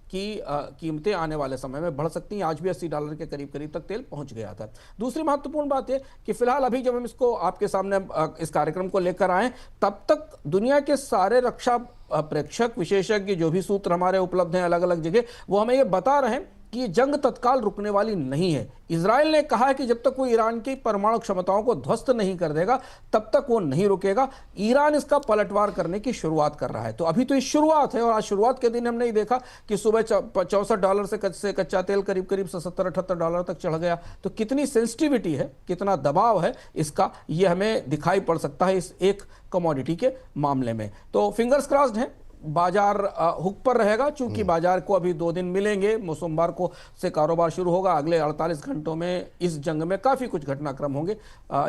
कीमतें आने वाले समय में बढ़ सकती हैं। आज भी $80 के करीब करीब तक तेल पहुंच गया था। दूसरी महत्वपूर्ण बात है कि फिलहाल अभी जब हम इसको आपके सामने इस कार्यक्रम को लेकर आए, तब तक दुनिया के सारे रक्षा प्रेक्षक, विशेषज्ञ, जो भी सूत्र हमारे उपलब्ध हैं अलग अलग जगह, वो हमें ये बता रहे हैं कि ये जंग तत्काल रुकने वाली नहीं है। इजराइल ने कहा है कि जब तक वो ईरान की परमाणु क्षमताओं को ध्वस्त नहीं कर देगा तब तक वो नहीं रुकेगा। ईरान इसका पलटवार करने की शुरुआत कर रहा है। तो अभी तो ये शुरुआत है और आज शुरुआत के दिन हमने ही देखा कि सुबह $64 से कच्चा तेल करीब करीब $77-78 तक चढ़ गया। तो कितनी सेंसिटिविटी है, कितना दबाव है इसका, ये हमें दिखाई पड़ सकता है इस एक कमोडिटी के मामले में। तो फिंगर्स क्रॉस्ड है, बाजार हुक पर रहेगा। चूंकि बाजार को अभी 2 दिन मिलेंगे, सोमवार को से कारोबार शुरू होगा। अगले 48 घंटों में इस जंग में काफ़ी कुछ घटनाक्रम होंगे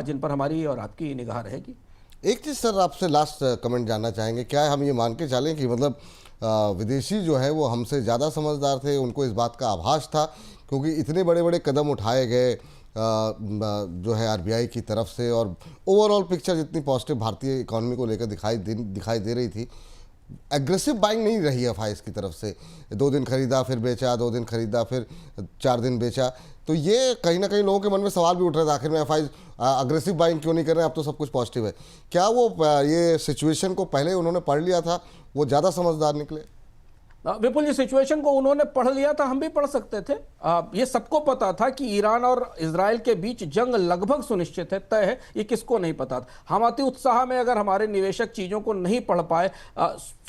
जिन पर हमारी और आपकी निगाह रहेगी। एक चीज़ सर आपसे लास्ट कमेंट जानना चाहेंगे, क्या हम ये मान के चलें कि मतलब विदेशी जो है वो हमसे ज़्यादा समझदार थे, उनको इस बात का आभास था, क्योंकि इतने बड़े बड़े कदम उठाए गए जो है आरबीआई की तरफ से, और ओवरऑल पिक्चर जितनी पॉजिटिव भारतीय इकोनॉमी को लेकर दिखाई दे रही थी, एग्रेसिव बाइंग नहीं रही है एफआईएस की तरफ से। 2 दिन खरीदा फिर बेचा, 2 दिन खरीदा फिर 4 दिन बेचा। तो ये कहीं ना कहीं लोगों के मन में सवाल भी उठ रहा था, आखिर में एफआईएस अग्रेसिव बाइंग क्यों नहीं कर रहे हैं, अब तो सब कुछ पॉजिटिव है। क्या वो ये सिचुएशन को पहले उन्होंने पढ़ लिया था, वो ज़्यादा समझदार निकले? विपुल जी, सिचुएशन को उन्होंने पढ़ लिया था, हम भी पढ़ सकते थे। ये सबको पता था कि ईरान और इजराइल के बीच जंग लगभग सुनिश्चित है, तय है। ये किसको नहीं पता था? हम अति उत्साह में अगर हमारे निवेशक चीजों को नहीं पढ़ पाए,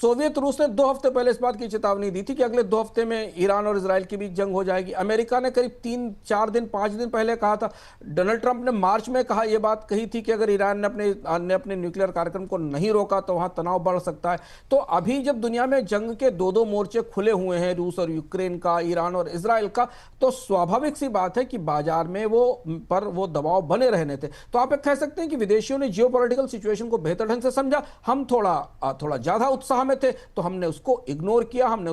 सोवियत रूस ने 2 हफ्ते पहले इस बात की चेतावनी दी थी कि अगले 2 हफ्ते में ईरान और इजराइल के बीच जंग हो जाएगी। अमेरिका ने करीब 3-4 दिन 5 दिन पहले कहा था। डोनाल्ड ट्रंप ने मार्च में कहा, यह बात कही थी कि अगर ईरान ने अपने न्यूक्लियर कार्यक्रम को नहीं रोका तो वहां तनाव बढ़ सकता है। तो अभी जब दुनिया में जंग के 2-2 मोर्चे खुले हुए हैं, रूस और यूक्रेन का, ईरान और इजराइल का, तो स्वाभाविक सी बात है कि बाजार में वो दबाव बने रहने थे। तो आप कह सकते हैं कि विदेशियों ने जियोपॉलिटिकल सिचुएशन को बेहतर ढंग से समझा। हम थोड़ा ज्यादा उत्साह में थे तो हमने उसको इग्नोर किया, हमने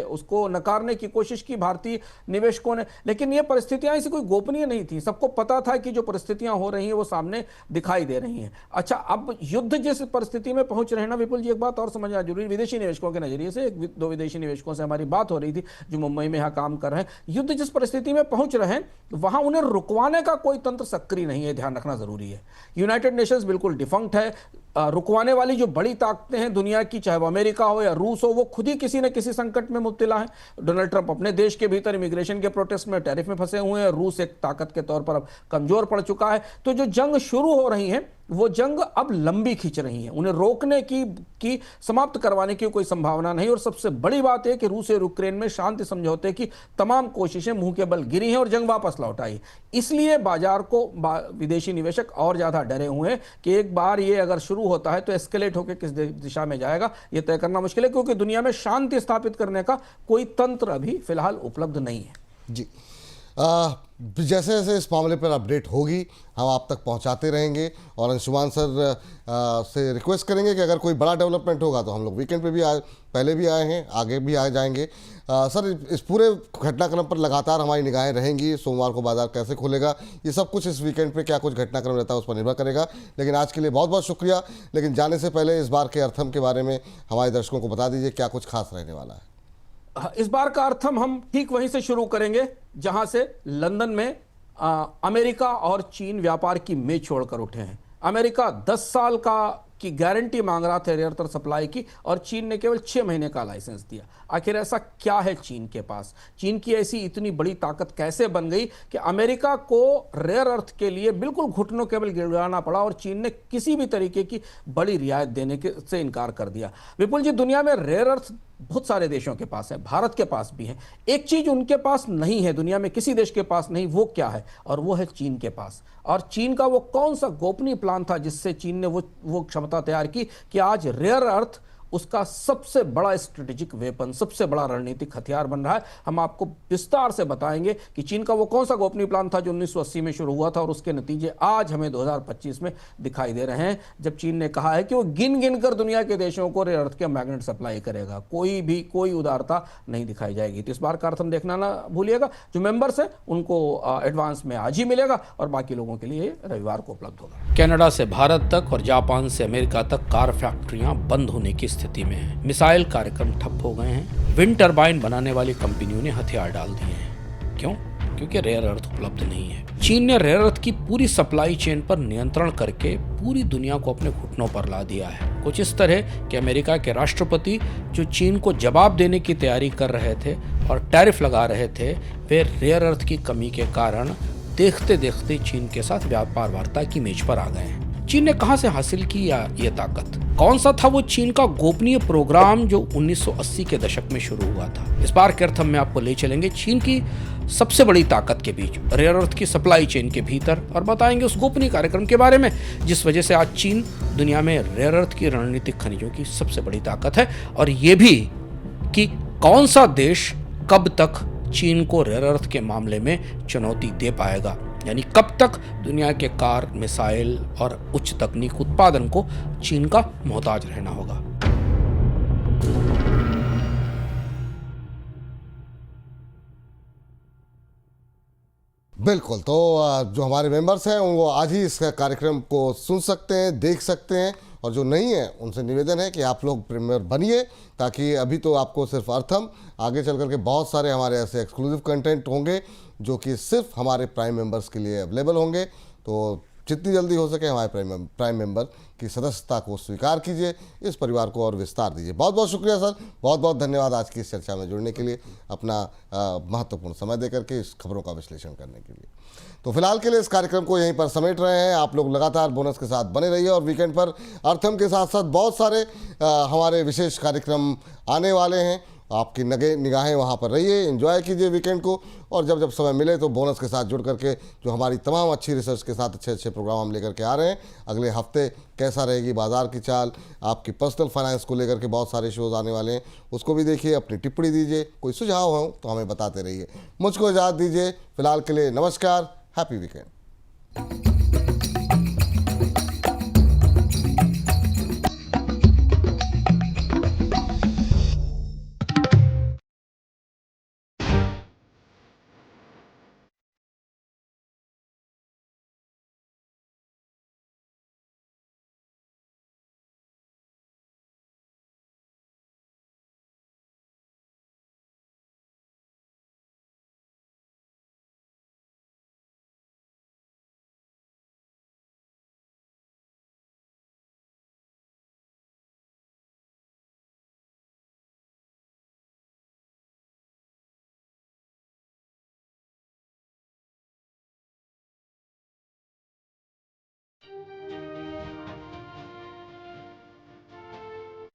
उसको नकारने की कोशिश की भारतीय निवेशकों ने। लेकिन ये परिस्थितियां ऐसी कोई गोपनीय नहीं थी, सबको पता था कि जो परिस्थितियां हो रही हैं वो सामने दिखाई दे रही हैं। अच्छा, अब युद्ध जिस परिस्थिति में पहुंच रहे हैं ना विपुल जी, एक बात और समझना जरूरी, विदेशी निवेशकों के नजरिए से 2 विदेशी निवेशकों से हमारी बात हो रही थी जो मुंबई में यहां काम कर रहे हैं। युद्ध जिस परिस्थिति में पहुंच रहे हैं वहां उन्हें रुकवाने का कोई तंत्र सक्रिय नहीं है, ध्यान रखना जरूरी है। यूनाइटेड नेशंस बिल्कुल डिफंक्ट है। रुकवाने वाली जो बड़ी ताकतें हैं दुनिया की, चाहे वो अमेरिका हो या रूस हो, वो खुद ही किसी न किसी संकट में मुब्तला है। डोनाल्ड ट्रंप अपने देश के भीतर इमिग्रेशन के प्रोटेस्ट में, टैरिफ में फंसे हुए हैं। रूस एक ताकत के तौर पर अब कमजोर पड़ चुका है। तो जो जंग शुरू हो रही है वो जंग अब लंबी खींच रही है, उन्हें रोकने की समाप्त करवाने की कोई संभावना नहीं। और सबसे बड़ी बात है कि रूस और यूक्रेन में शांति समझौते की तमाम कोशिशें मुंह के बल गिरी हैं और जंग वापस लौट आई। इसलिए बाजार को विदेशी निवेशक और ज्यादा डरे हुए हैं कि एक बार ये अगर शुरू होता है तो एस्केलेट होकर किस दिशा में जाएगा ये तय करना मुश्किल है, क्योंकि दुनिया में शांति स्थापित करने का कोई तंत्र अभी फिलहाल उपलब्ध नहीं है। जी, जैसे जैसे इस मामले पर अपडेट होगी हम आप तक पहुंचाते रहेंगे। और अंशुमान सर से रिक्वेस्ट करेंगे कि अगर कोई बड़ा डेवलपमेंट होगा तो हम लोग वीकेंड पे भी पहले भी आए हैं, आगे भी आ जाएंगे। सर, इस पूरे घटनाक्रम पर लगातार हमारी निगाहें रहेंगी। सोमवार को बाजार कैसे खुलेगा, ये सब कुछ इस वीकेंड पे क्या कुछ घटनाक्रम रहता है उस पर निर्भर करेगा। लेकिन आज के लिए बहुत बहुत शुक्रिया। लेकिन जाने से पहले इस बार के अर्थम के बारे में हमारे दर्शकों को बता दीजिए, क्या कुछ खास रहने वाला है? इस बार का अर्थम हम ठीक वहीं से शुरू करेंगे जहां से लंदन में अमेरिका और चीन व्यापार की मेज छोड़कर उठे हैं। अमेरिका 10 साल की गारंटी मांग रहा था रेयर अर्थ सप्लाई की, और चीन ने केवल 6 महीने का लाइसेंस दिया। आखिर ऐसा क्या है चीन के पास? चीन की ऐसी इतनी बड़ी ताकत कैसे बन गई कि अमेरिका को रेयर अर्थ के लिए बिल्कुल घुटनों के बल गिड़गिड़ाना पड़ा और चीन ने किसी भी तरीके की बड़ी रियायत देने से इनकार कर दिया? विपुल जी, दुनिया में रेयर अर्थ बहुत सारे देशों के पास है, भारत के पास भी है। एक चीज उनके पास नहीं है, दुनिया में किसी देश के पास नहीं, वो क्या है? और वो है चीन के पास। और चीन का वो कौन सा गोपनीय प्लान था जिससे चीन ने वो क्षमता तैयार की कि आज रेयर अर्थ उसका सबसे बड़ा स्ट्रेटेजिक वेपन, सबसे बड़ा रणनीतिक हथियार बन रहा है। हम आपको विस्तार से बताएंगे कि चीन का वो कौन सा गोपनीय प्लान था जो 1980 में शुरू हुआ था और उसके नतीजे आज हमें 2025 में दिखाई दे रहे हैं, जब चीन ने कहा है कि वो गिन गिन कर दुनिया के देशों को रेयर अर्थ के मैग्नेट सप्लाई करेगा। कोई उदारता नहीं दिखाई जाएगी। तो इस बार का अर्थ हम देखना ना भूलिएगा। जो मेंबर्स हैं उनको एडवांस में आज ही मिलेगा और बाकी लोगों के लिए रविवार को उपलब्ध होगा। कनाडा से भारत तक और जापान से अमेरिका तक कार फैक्ट्रियां बंद होने की स्थिति में हैं। मिसाइल कार्यक्रम ठप हो गए हैं। विंड टरबाइन बनाने वाली कंपनियों ने हथियार डाल दिए हैं। क्यों? क्योंकि रेयर अर्थ उपलब्ध नहीं है। चीन ने रेयर अर्थ की पूरी सप्लाई चेन पर नियंत्रण करके पूरी दुनिया को अपने घुटनों पर ला दिया है। कुछ इस तरह कि अमेरिका के राष्ट्रपति जो चीन को जवाब देने की तैयारी कर रहे थे और टैरिफ लगा रहे थे, वे रेयर अर्थ की कमी के कारण देखते देखते चीन के साथ व्यापार वार्ता की मेज पर आ गए हैं। चीन ने कहां से हासिल की ये ताकत? कौन सा था वो चीन का गोपनीय प्रोग्राम जो 1980 के दशक में शुरू हुआ था? इस बार के अर्थ में आपको ले चलेंगे चीन की सबसे बड़ी ताकत के बीच, रेयर अर्थ की सप्लाई चेन के भीतर, और बताएंगे उस गोपनीय कार्यक्रम के बारे में जिस वजह से आज चीन दुनिया में रेयर अर्थ की रणनीतिक खनिजों की सबसे बड़ी ताकत है। और ये भी कि कौन सा देश कब तक चीन को रेयर अर्थ के मामले में चुनौती दे पाएगा, यानी कब तक दुनिया के कार, मिसाइल और उच्च तकनीक उत्पादन को चीन का मोहताज रहना होगा। बिल्कुल। तो जो हमारे मेंबर्स हैं वो आज ही इस कार्यक्रम को सुन सकते हैं, देख सकते हैं, और जो नहीं है उनसे निवेदन है कि आप लोग मेंबर बनिए, ताकि अभी तो आपको सिर्फ अर्थम, आगे चल करके बहुत सारे हमारे ऐसे एक्सक्लूसिव कंटेंट होंगे जो कि सिर्फ हमारे प्राइम मेंबर्स के लिए अवेलेबल होंगे। तो जितनी जल्दी हो सके हमारे प्राइम मेंबर की सदस्यता को स्वीकार कीजिए, इस परिवार को और विस्तार दीजिए। बहुत बहुत शुक्रिया सर, बहुत बहुत धन्यवाद आज की इस चर्चा में जुड़ने के लिए, अपना महत्वपूर्ण समय देकर के इस खबरों का विश्लेषण करने के लिए। तो फिलहाल के लिए इस कार्यक्रम को यहीं पर समेट रहे हैं। आप लोग लगातार बोनस के साथ बने रहिए और वीकेंड पर अर्थम के साथ साथ बहुत सारे हमारे विशेष कार्यक्रम आने वाले हैं। आपकी निगाहें वहाँ पर रहिए, एंजॉय कीजिए वीकेंड को, और जब जब समय मिले तो बोनस के साथ जुड़ करके जो हमारी तमाम अच्छी रिसर्च के साथ अच्छे अच्छे प्रोग्राम हम लेकर के आ रहे हैं। अगले हफ्ते कैसा रहेगी बाजार की चाल, आपकी पर्सनल फाइनेंस को लेकर के बहुत सारे शोज आने वाले हैं, उसको भी देखिए, अपनी टिप्पणी दीजिए, कोई सुझाव हो तो हमें बताते रहिए। मुझको इजाज़त दीजिए, फिलहाल के लिए नमस्कार, हैप्पी वीकेंड।